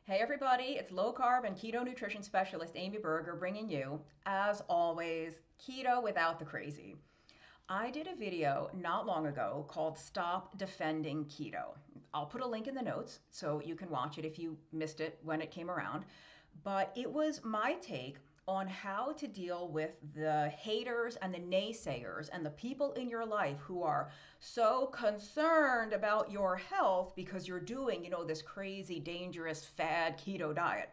Hey everybody, it's low carb and keto nutrition specialist Amy Berger bringing you, as always, keto without the crazy. I did a video not long ago called Stop Defending Keto. I'll put a link in the notes so you can watch it if you missed it when it came around. But it was my take on how to deal with the haters and the naysayers and the people in your life who are so concerned about your health because you're doing, this crazy, dangerous, fad keto diet.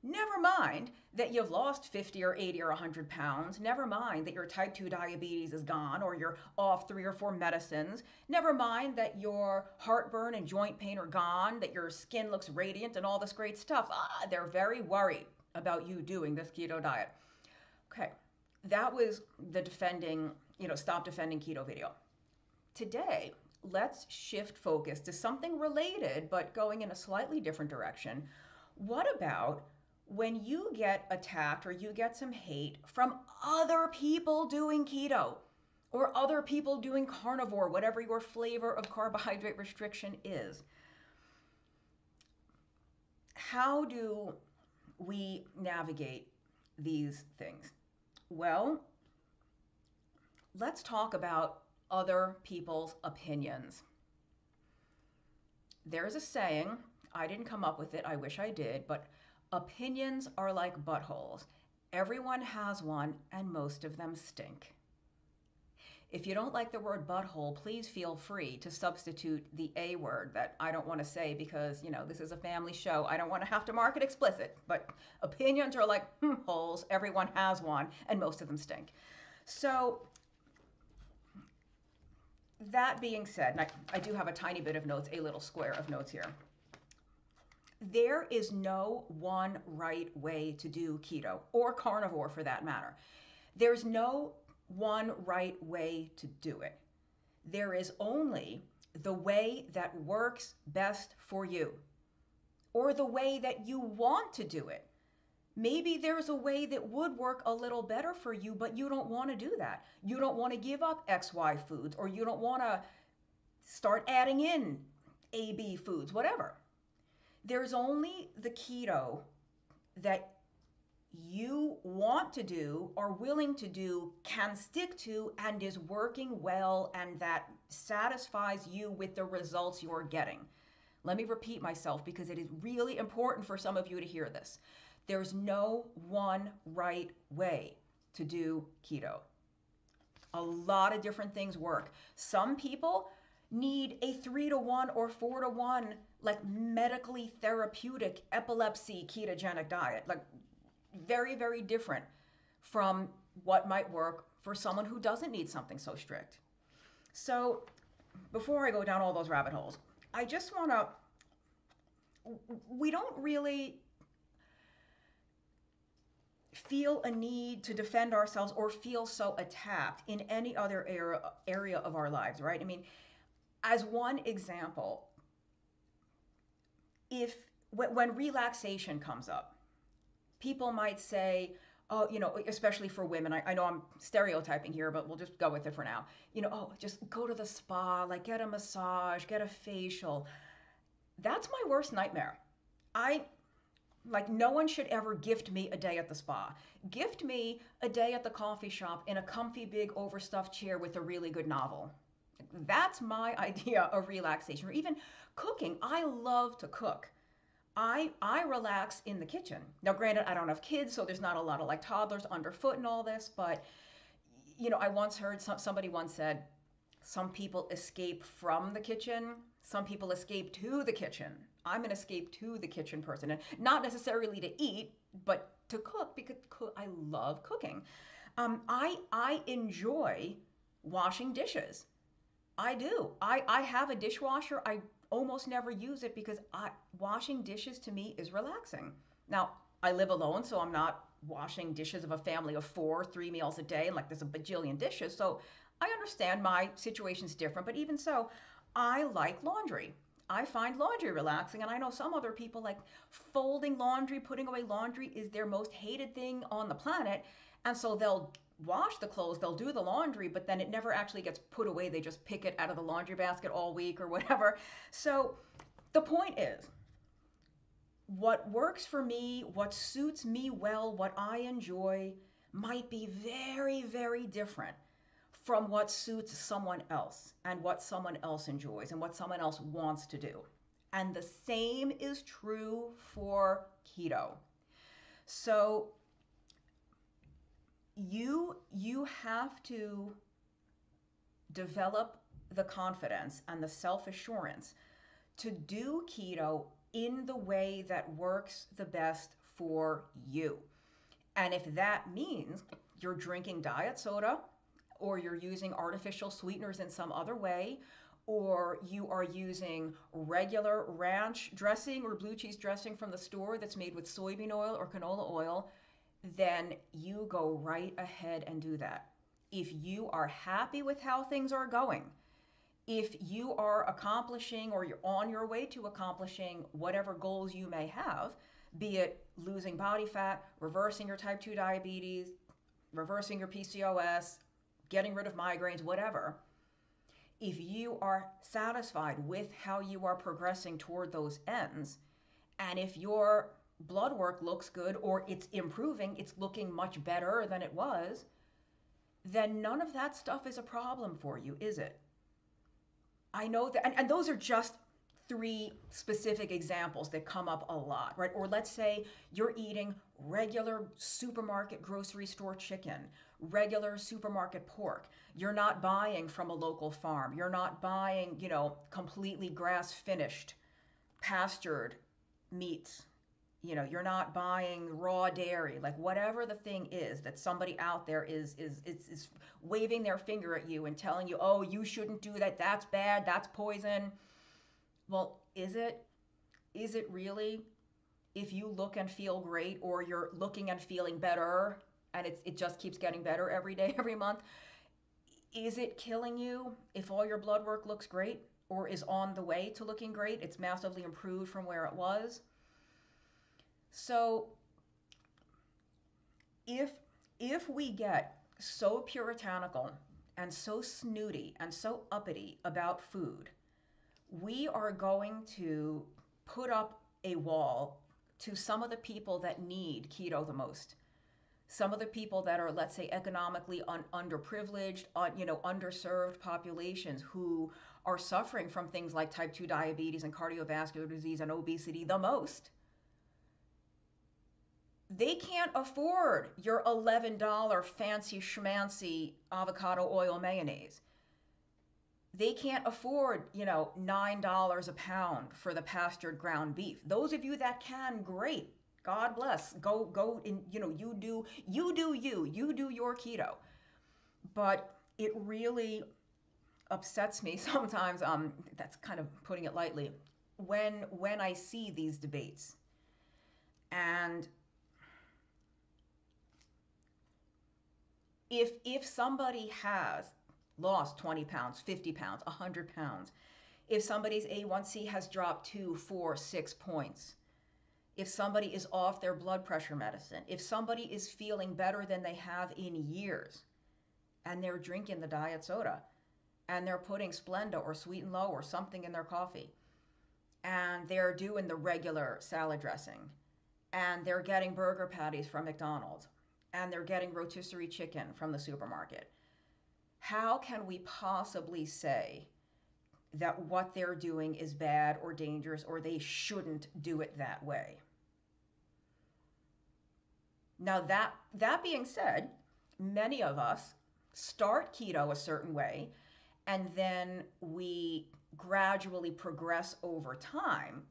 Never mind that you've lost 50 or 80 or 100 pounds. Never mind that your type 2 diabetes is gone or you're off 3 or 4 medicines. Never mind that your heartburn and joint pain are gone, that your skin looks radiant and all this great stuff. They're very worried about you doing this keto diet. Okay, that was the stop defending keto video. Today, let's shift focus to something related but going in a slightly different direction. What about when you get attacked or you get some hate from other people doing keto or other people doing carnivore, whatever your flavor of carbohydrate restriction is? How do we navigate these things? Well, let's talk about other people's opinions. There's a saying, I didn't come up with it, I wish I did, but opinions are like buttholes. Everyone has one, and most of them stink. If you don't like the word butthole, please feel free to substitute the A word that I don't want to say because, this is a family show. I don't want to have to mark it explicit, but opinions are like holes. Everyone has one, and most of them stink. So that being said, and I do have a tiny bit of notes, a little square of notes here. There is no one right way to do keto or carnivore for that matter. There's no one right way to do it. There is only the way that works best for you or the way that you want to do it. Maybe there's a way that would work a little better for you, but you don't want to do that. You don't want to give up XY foods, or you don't want to start adding in AB foods, whatever. There's only the keto that you want to do, are willing to do, can stick to, and is working well, and that satisfies you with the results you're getting. Let me repeat myself because it is really important for some of you to hear this. There's no one right way to do keto. A lot of different things work. Some people need a 3-to-1 or 4-to-1, like medically therapeutic epilepsy ketogenic diet. Like very, very different from what might work for someone who doesn't need something so strict. So before I go down all those rabbit holes, I just want to, we don't really feel a need to defend ourselves or feel so attacked in any other area of our lives, right? I mean, as one example, when relaxation comes up, people might say, oh, especially for women, I know I'm stereotyping here, but we'll just go with it for now. Oh, just go to the spa, like get a massage, get a facial. That's my worst nightmare. No one should ever gift me a day at the spa. Gift me a day at the coffee shop in a comfy, big, overstuffed chair with a really good novel. That's my idea of relaxation. Or even cooking. I love to cook. I relax in the kitchen. Now, granted, I don't have kids, so there's not a lot of like toddlers underfoot and all this, but I once heard somebody once said, some people escape from the kitchen, some people escape to the kitchen. I'm an escape to the kitchen person, and not necessarily to eat, but to cook because I love cooking. I enjoy washing dishes. I do. I have a dishwasher. I almost never use it because washing dishes to me is relaxing. Now, I live alone, so I'm not washing dishes of a family of 4, 3 meals a day, and like there's a bajillion dishes. So I understand my situation's different, but even so, I like laundry. I find laundry relaxing, and I know some other people like folding laundry, putting away laundry is their most hated thing on the planet, and so they'll wash the clothes, they'll do the laundry, but then it never actually gets put away. They just pick it out of the laundry basket all week or whatever. So the point is, what works for me, what suits me well, what I enjoy might be very, very different from what suits someone else and what someone else enjoys and what someone else wants to do. And the same is true for keto. So you have to develop the confidence and the self-assurance to do keto in the way that works the best for you. And if that means you're drinking diet soda, or you're using artificial sweeteners in some other way, or you are using regular ranch dressing or blue cheese dressing from the store that's made with soybean oil or canola oil, then you go right ahead and do that. If you are happy with how things are going, if you are accomplishing or you're on your way to accomplishing whatever goals you may have, be it losing body fat, reversing your type 2 diabetes, reversing your PCOS, getting rid of migraines, whatever, if you are satisfied with how you are progressing toward those ends, and if your blood work looks good or it's improving, it's looking much better than it was, then none of that stuff is a problem for you, is it? I know that, and those are just 3 specific examples that come up a lot, right? Or let's say you're eating regular supermarket grocery store chicken, regular supermarket pork. You're not buying from a local farm. You're not buying, completely grass finished, pastured meats. You're not buying raw dairy, like whatever the thing is that somebody out there is waving their finger at you and telling you, oh, you shouldn't do that. That's bad. That's poison. Well, is it? Is it really? If you look and feel great, or you're looking and feeling better, and it just keeps getting better every day, every month, is it killing you if all your blood work looks great or is on the way to looking great? It's massively improved from where it was. So if we get so puritanical and so snooty and so uppity about food, we are going to put up a wall to some of the people that need keto the most. Some of the people that are, let's say, economically underprivileged, underserved populations who are suffering from things like type 2 diabetes and cardiovascular disease and obesity the most. They can't afford your $11 fancy schmancy avocado oil mayonnaise. They can't afford, $9 a pound for the pastured ground beef. Those of you that can, great. God bless. Go in, you do your keto. But it really upsets me sometimes, that's kind of putting it lightly, when I see these debates. And if somebody has lost 20 pounds, 50 pounds, 100 pounds, if somebody's A1C has dropped 2, 4, 6 points, if somebody is off their blood pressure medicine, if somebody is feeling better than they have in years, and they're drinking the diet soda, and they're putting Splenda or Sweet and Low or something in their coffee, and they're doing the regular salad dressing, and they're getting burger patties from McDonald's, and they're getting rotisserie chicken from the supermarket, how can we possibly say that what they're doing is bad or dangerous or they shouldn't do it that way? Now, that being said, many of us start keto a certain way, and then we gradually progress over time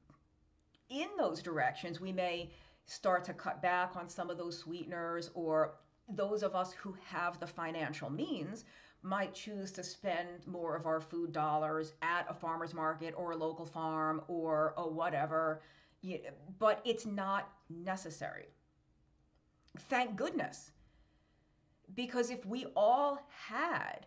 in those directions. We may start to cut back on some of those sweeteners, or those of us who have the financial means might choose to spend more of our food dollars at a farmer's market or a local farm or whatever, but it's not necessary. Thank goodness. Because if we all had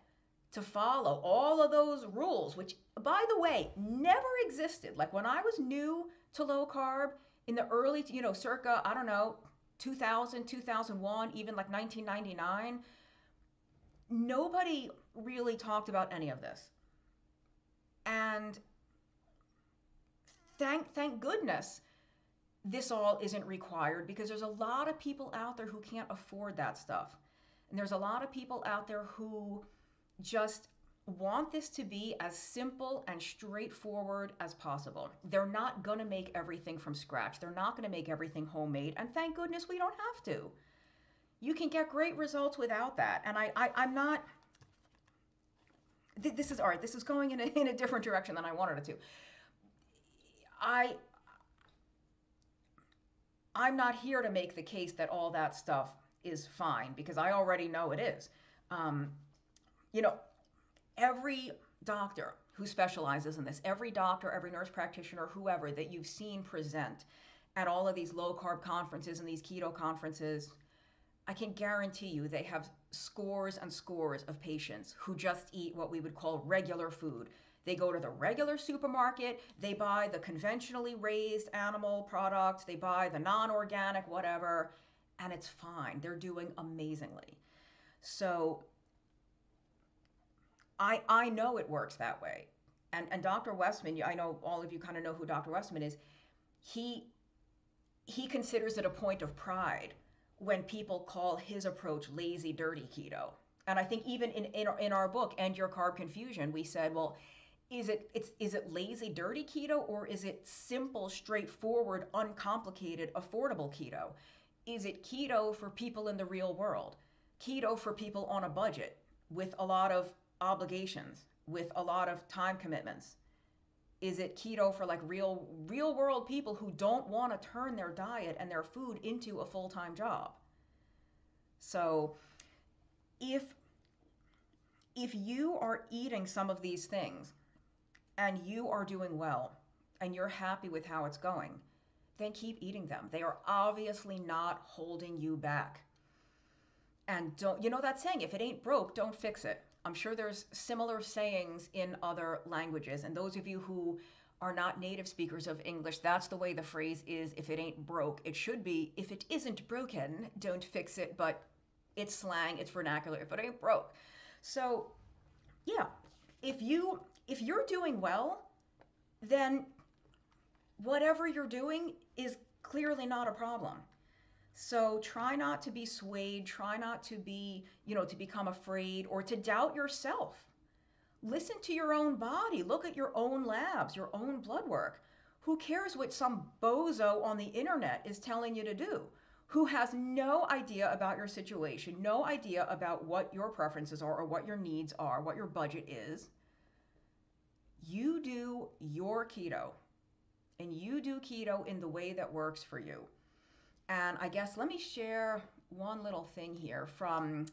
to follow all of those rules, which, by the way, never existed, like when I was new to low carb in the early, circa, 2000, 2001, even like 1999, nobody really talked about any of this. And thank goodness this all isn't required because there's a lot of people out there who can't afford that stuff. And there's a lot of people out there who just want this to be as simple and straightforward as possible. They're not going to make everything from scratch. They're not going to make everything homemade. And thank goodness we don't have to. You can get great results without that. And I'm not, this is all right. This is going in a different direction than I wanted it to. I'm not here to make the case that all that stuff is fine because I already know it is. You know, every doctor who specializes in this, every doctor, every nurse practitioner, whoever that you've seen present at all of these low carb conferences and these keto conferences, I can guarantee you they have scores and scores of patients who just eat what we would call regular food. They go to the regular supermarket, they buy the conventionally raised animal product, they buy the non-organic whatever, and it's fine. They're doing amazingly. So I know it works that way. And Dr. Westman, I know all of you kind of know who Dr. Westman is. He considers it a point of pride when people call his approach lazy, dirty keto. And I think even in our book, End Your Carb Confusion, we said, well, is it lazy, dirty keto, or is it simple, straightforward, uncomplicated, affordable keto? Is it keto for people in the real world? Keto for people on a budget with a lot of obligations, with a lot of time commitments? Is it keto for like real world people who don't want to turn their diet and their food into a full-time job? So if you are eating some of these things and you are doing well and you're happy with how it's going, then keep eating them. They are obviously not holding you back. And don't, you know that saying, if it ain't broke, don't fix it. I'm sure there's similar sayings in other languages. And those of you who are not native speakers of English, that's the way the phrase is. If it ain't broke, it should be, if it isn't broken, don't fix it. But it's slang, it's vernacular, if it ain't broke. So yeah, if you're doing well, then whatever you're doing is clearly not a problem. So try not to be swayed, try not to be, to become afraid or to doubt yourself. Listen to your own body, look at your own labs, your own blood work. Who cares what some bozo on the internet is telling you to do? Who has no idea about your situation, no idea about what your preferences are or what your needs are, what your budget is. You do your keto, and you do keto in the way that works for you. And I guess let me share one little thing here from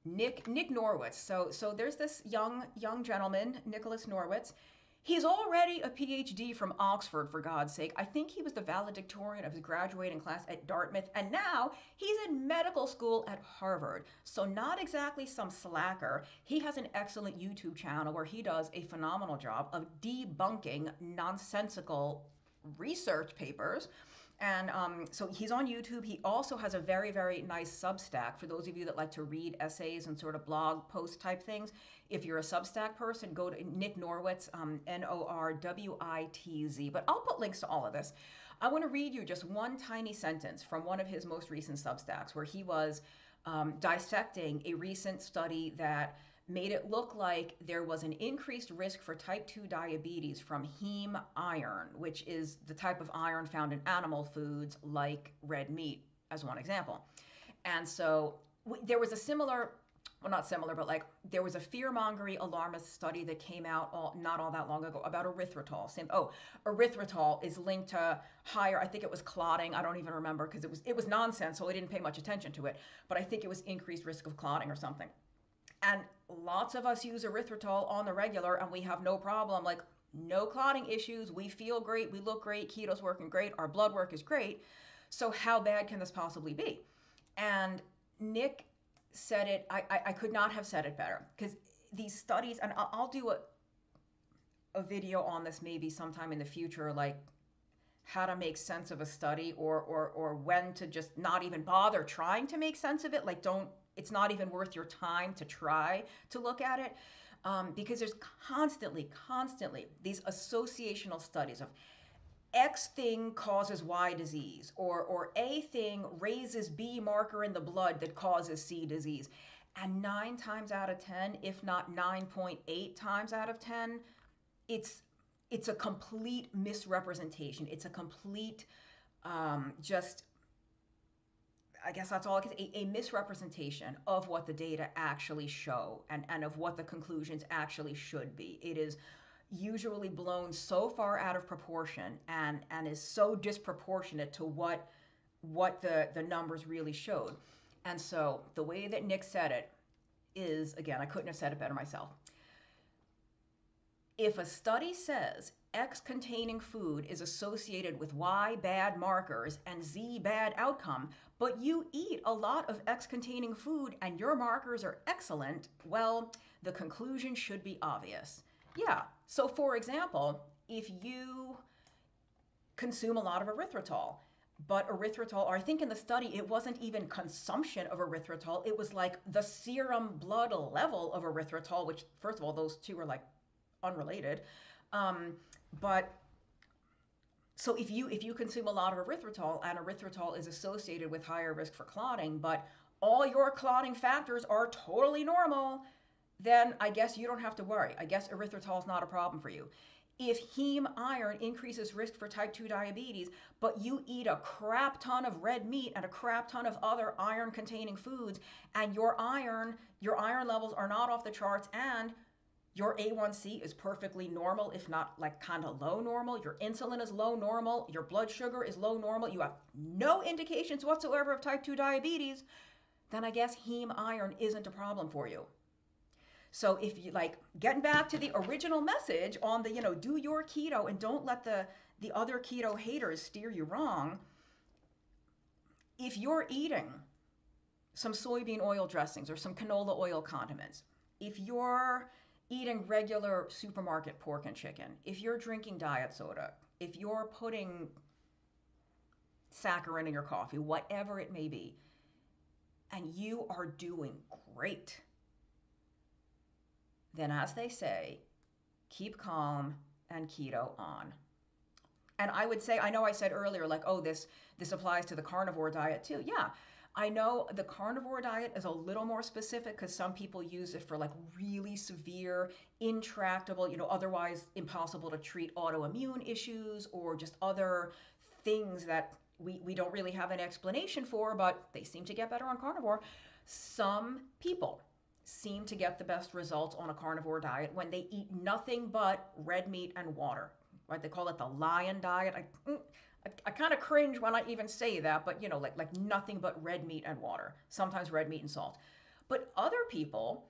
Nick Norwitz. So there's this young gentleman, Nicholas Norwitz. He's already a PhD from Oxford, for God's sake. I think he was the valedictorian of his graduating class at Dartmouth, and now he's in medical school at Harvard. So not exactly some slacker. He has an excellent YouTube channel where he does a phenomenal job of debunking nonsensical research papers. And so he's on YouTube. He also has a very, very nice Substack for those of you that like to read essays and sort of blog post type things. If you're a Substack person, go to Nick Norwitz, Norwitz. But I'll put links to all of this. I want to read you just one tiny sentence from one of his most recent Substacks where he was dissecting a recent study that made it look like there was an increased risk for type 2 diabetes from heme iron, which is the type of iron found in animal foods like red meat, as one example. And so there was a similar, well, not similar, but like there was a fear-mongering alarmist study that came out not all that long ago about erythritol. Erythritol is linked to higher, I think it was clotting. I don't even remember because it was nonsense, so I didn't pay much attention to it. But I think it was increased risk of clotting or something. And lots of us use erythritol on the regular and we have no problem, like no clotting issues. We feel great. We look great. Keto's working great. Our blood work is great. So how bad can this possibly be? And Nick said it, I could not have said it better because these studies, and I'll do a video on this maybe sometime in the future, like how to make sense of a study or when to just not even bother trying to make sense of it. Like it's not even worth your time to try to look at it because there's constantly these associational studies of X thing causes Y disease, or A thing raises B marker in the blood that causes C disease. And 9 times out of 10, if not 9.8 times out of 10, it's a complete misrepresentation. It's a complete just, I guess that's all I can say, a misrepresentation of what the data actually show and of what the conclusions actually should be. It is usually blown so far out of proportion and is so disproportionate to what the numbers really showed. And so the way that Nick said it is, again, I couldn't have said it better myself. If a study says X containing food is associated with Y bad markers and Z bad outcome, but you eat a lot of X containing food and your markers are excellent, well, the conclusion should be obvious. Yeah, so for example, if you consume a lot of erythritol, but erythritol, or I think in the study, it wasn't even consumption of erythritol, it was like the serum blood level of erythritol, which first of all, those two are like unrelated. But so if you consume a lot of erythritol and erythritol is associated with higher risk for clotting, but all your clotting factors are totally normal, then I guess you don't have to worry. I guess erythritol is not a problem for you. If heme iron increases risk for type 2 diabetes, but you eat a crap ton of red meat and a crap ton of other iron containing foods, and your iron levels are not off the charts, and your A1C is perfectly normal, if not like kind of low normal, your insulin is low normal, your blood sugar is low normal, you have no indications whatsoever of type 2 diabetes, then I guess heme iron isn't a problem for you. So if you like, getting back to the original message on the, do your keto and don't let the other keto haters steer you wrong. If you're eating some soybean oil dressings or some canola oil condiments, if you're eating regular supermarket pork and chicken, if you're drinking diet soda, if you're putting saccharin in your coffee, whatever it may be, and you are doing great, then as they say, keep calm and keto on. And I would say, I know I said earlier, like, oh, this applies to the carnivore diet too. Yeah, I know the carnivore diet is a little more specific because some people use it for like really severe, intractable, otherwise impossible to treat autoimmune issues or just other things that we don't really have an explanation for, but they seem to get better on carnivore. Some people seem to get the best results on a carnivore diet when they eat nothing but red meat and water, right? They call it the lion diet. I kind of cringe when I even say that, but like nothing but red meat and water, sometimes red meat and salt. But other people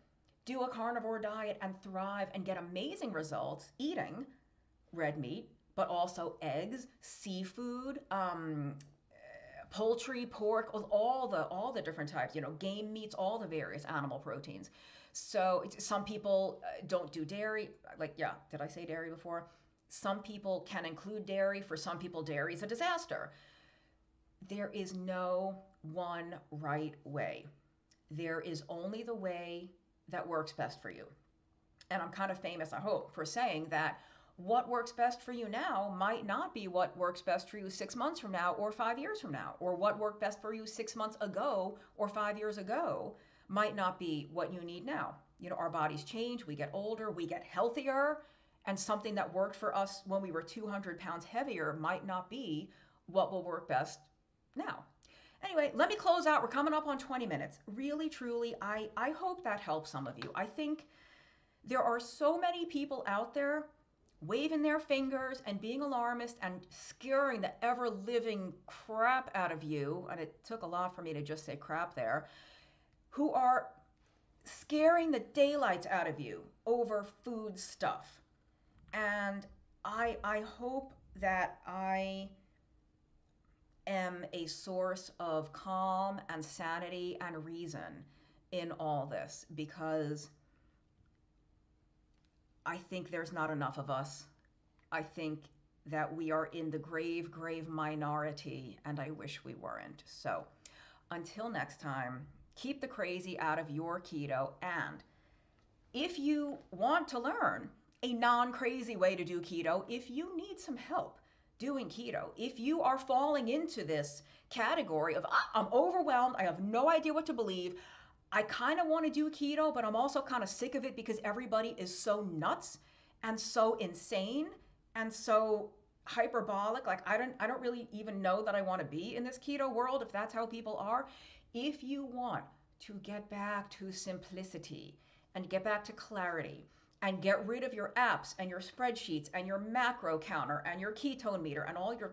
do a carnivore diet and thrive and get amazing results eating red meat, but also eggs, seafood, poultry, pork, all the different types, game meats, all the various animal proteins. So some people don't do dairy. Like, yeah, did I say dairy before? Some people can include dairy. For some people, dairy is a disaster. There is no one right way. There is only the way that works best for you. And I'm kind of famous, I hope, for saying that what works best for you now might not be what works best for you 6 months from now or 5 years from now, or what worked best for you 6 months ago or 5 years ago might not be what you need now. Our bodies change, we get older, we get healthier, and something that worked for us when we were 200 pounds heavier might not be what will work best now. Anyway, let me close out. We're coming up on 20 minutes. Really, truly, I hope that helps some of you. I think there are so many people out there waving their fingers and being alarmist and scaring the ever-living crap out of you, and it took a lot for me to just say crap there, who are scaring the daylights out of you over food stuff. And I hope that I am a source of calm and sanity and reason in all this, because I think there's not enough of us. I think that we are in the grave, grave minority, and I wish we weren't. So until next time, keep the crazy out of your keto. And if you want to learn a non-crazy way to do keto, if you need some help doing keto, if you are falling into this category of, I'm overwhelmed, I have no idea what to believe, I kind of want to do keto, but I'm also kind of sick of it because everybody is so nuts and so insane and so hyperbolic. Like I don't really even know that I want to be in this keto world if that's how people are. If you want to get back to simplicity and get back to clarity and get rid of your apps and your spreadsheets and your macro counter and your ketone meter and all your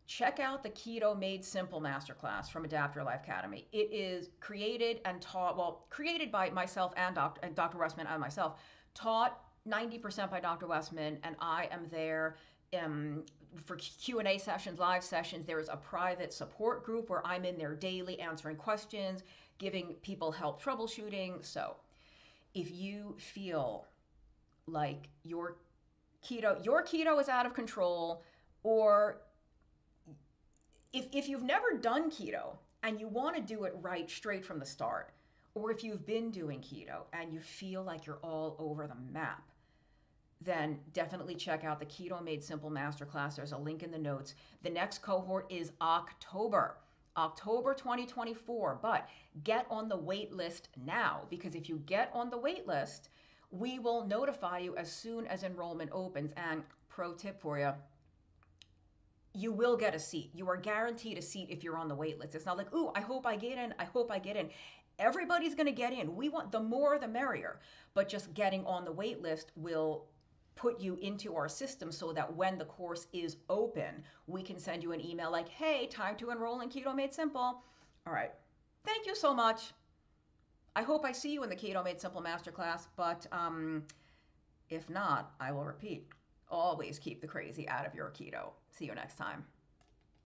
check out the Keto Made Simple Masterclass from Adapt Your Life Academy. It is created and taught, well, created by myself and Dr. Westman and myself, taught 90% by Dr. Westman, and I am there for Q&A sessions, live sessions. There is a private support group where I'm in there daily answering questions, giving people help troubleshooting. So if you feel like your keto is out of control, or if you've never done keto and you want to do it right straight from the start, or if you've been doing keto and you feel like you're all over the map, then definitely check out the Keto Made Simple Masterclass. There's a link in the notes. The next cohort is October 2024, but get on the wait list now, because if you get on the wait list, we will notify you as soon as enrollment opens. And pro tip for you, you will get a seat. You are guaranteed a seat if you're on the wait list. It's not like, ooh, I hope I get in. I hope I get in. Everybody's going to get in. We want the more, the merrier. But just getting on the wait list will put you into our system so that when the course is open, we can send you an email like, hey, time to enroll in Keto Made Simple. All right. Thank you so much. I hope I see you in the Keto Made Simple Masterclass, but if not, I will repeat. Always keep the crazy out of your keto. See you next time.